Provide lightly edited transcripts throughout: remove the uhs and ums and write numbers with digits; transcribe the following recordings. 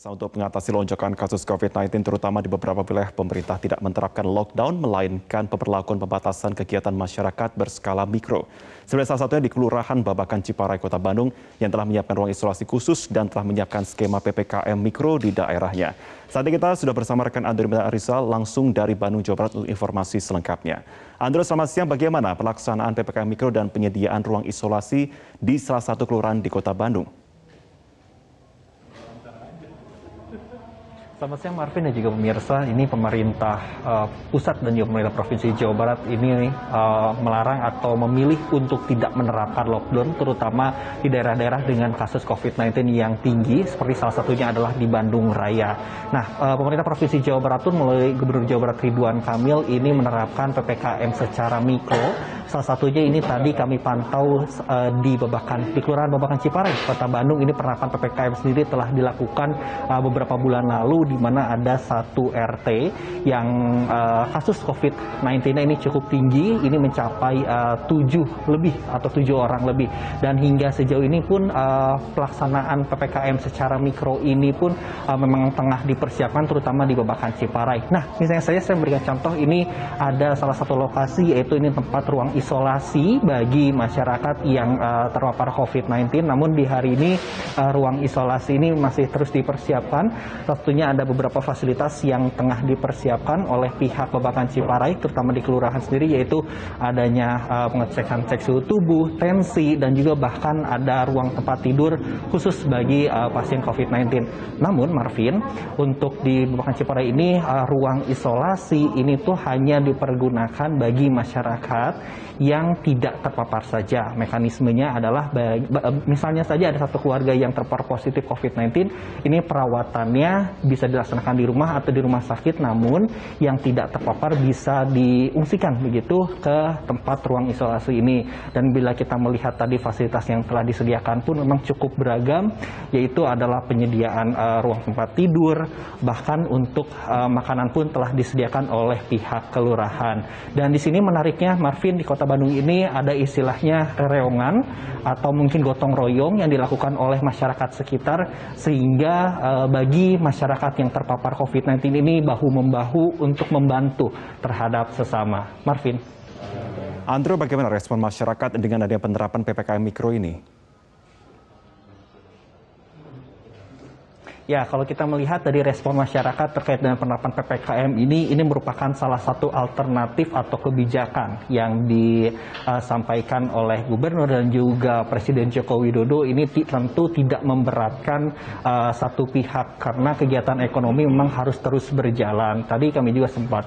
Untuk mengatasi lonjakan kasus COVID-19 terutama di beberapa wilayah, pemerintah tidak menerapkan lockdown melainkan pemberlakuan pembatasan kegiatan masyarakat berskala mikro. Sebenarnya salah satunya di Kelurahan Babakan Ciparai, Kota Bandung yang telah menyiapkan ruang isolasi khusus dan telah menyiapkan skema PPKM mikro di daerahnya. Saat ini kita sudah bersama rekan Andri Rizal langsung dari Bandung, Jawa Barat untuk informasi selengkapnya. Andri, selamat siang. Bagaimana pelaksanaan PPKM mikro dan penyediaan ruang isolasi di salah satu kelurahan di Kota Bandung? Selamat siang Marvin dan juga pemirsa. Ini pemerintah pusat dan juga pemerintah Provinsi Jawa Barat ini melarang atau memilih untuk tidak menerapkan lockdown, terutama di daerah-daerah dengan kasus COVID-19 yang tinggi, seperti salah satunya adalah di Bandung Raya. Nah, pemerintah Provinsi Jawa Barat pun melalui Gubernur Jawa Barat Ridwan Kamil ini menerapkan PPKM secara mikro. Salah satunya ini tadi kami pantau di Kelurahan Babakan Ciparai, Kota Bandung. Ini penerapan PPKM sendiri telah dilakukan beberapa bulan lalu, di mana ada satu RT yang kasus COVID-19 ini cukup tinggi, ini mencapai 7 orang lebih. Dan hingga sejauh ini pun pelaksanaan PPKM secara mikro ini pun memang tengah dipersiapkan, terutama di Babakan Ciparai. Nah, misalnya saya memberikan contoh, ini ada salah satu lokasi, yaitu ini tempat ruang isolasi bagi masyarakat yang terpapar COVID-19. Namun di hari ini ruang isolasi ini masih terus dipersiapkan. Tentunya ada beberapa fasilitas yang tengah dipersiapkan oleh pihak Babakan Ciparai, terutama di kelurahan sendiri, yaitu adanya pengecekan cek suhu tubuh, tensi, dan juga bahkan ada ruang tempat tidur khusus bagi pasien COVID-19. Namun Marvin, untuk di Babakan Ciparai ini ruang isolasi ini tuh hanya dipergunakan bagi masyarakat yang tidak terpapar saja. Mekanismenya adalah misalnya saja ada satu keluarga yang terpapar positif COVID-19, ini perawatannya bisa dilaksanakan di rumah atau di rumah sakit, namun yang tidak terpapar bisa diungsikan begitu ke tempat ruang isolasi ini. Dan bila kita melihat tadi fasilitas yang telah disediakan pun memang cukup beragam, yaitu adalah penyediaan ruang tempat tidur, bahkan untuk makanan pun telah disediakan oleh pihak kelurahan. Dan di sini menariknya Marvin, di Kota Bandung ini ada istilahnya reongan atau mungkin gotong royong yang dilakukan oleh masyarakat sekitar, sehingga bagi masyarakat yang terpapar COVID-19 ini bahu-membahu untuk membantu terhadap sesama. Marvin. Andrew, bagaimana respon masyarakat dengan adanya penerapan PPKM mikro ini? Ya, kalau kita melihat dari respon masyarakat terkait dengan penerapan PPKM ini merupakan salah satu alternatif atau kebijakan yang disampaikan oleh Gubernur dan juga Presiden Joko Widodo. Ini tentu tidak memberatkan satu pihak, karena kegiatan ekonomi memang harus terus berjalan. Tadi kami juga sempat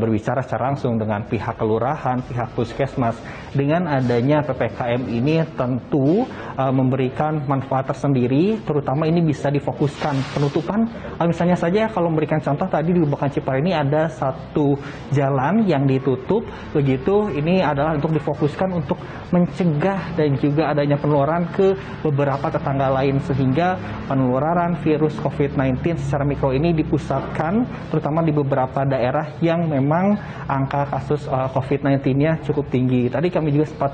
berbicara secara langsung dengan pihak kelurahan, pihak puskesmas. Dengan adanya PPKM ini tentu memberikan manfaat tersendiri, terutama ini bisa difokuskan penutupan. Misalnya saja kalau memberikan contoh tadi di Babakan Ciparai ini ada satu jalan yang ditutup, begitu ini adalah untuk difokuskan untuk mencegah dan juga adanya penularan ke beberapa tetangga lain, sehingga penularan virus COVID-19 secara mikro ini dipusatkan terutama di beberapa daerah yang memang angka kasus COVID-19-nya cukup tinggi. Tadi kami juga sempat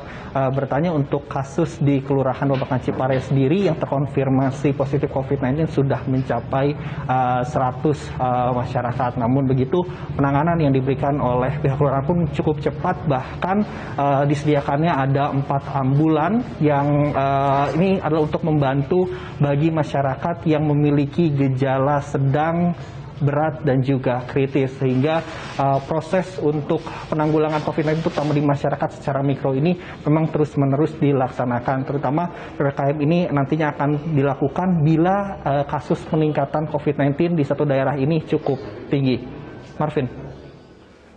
bertanya untuk kasus di Kelurahan Babakan Ciparai sendiri yang terkonfirmasi positif COVID-19 sudah mencapai 100 masyarakat. Namun begitu, penanganan yang diberikan oleh pihak kelurahan pun cukup cepat, bahkan disediakannya ada 4 ambulan yang ini adalah untuk membantu bagi masyarakat yang memiliki gejala sedang, berat, dan juga kritis, sehingga proses untuk penanggulangan COVID-19 terutama di masyarakat secara mikro ini memang terus-menerus dilaksanakan. Terutama PPKM ini nantinya akan dilakukan bila kasus peningkatan COVID-19 di satu daerah ini cukup tinggi. Marvin.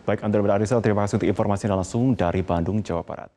Baik, Andri Rizal, terima kasih untuk informasi langsung dari Bandung, Jawa Barat.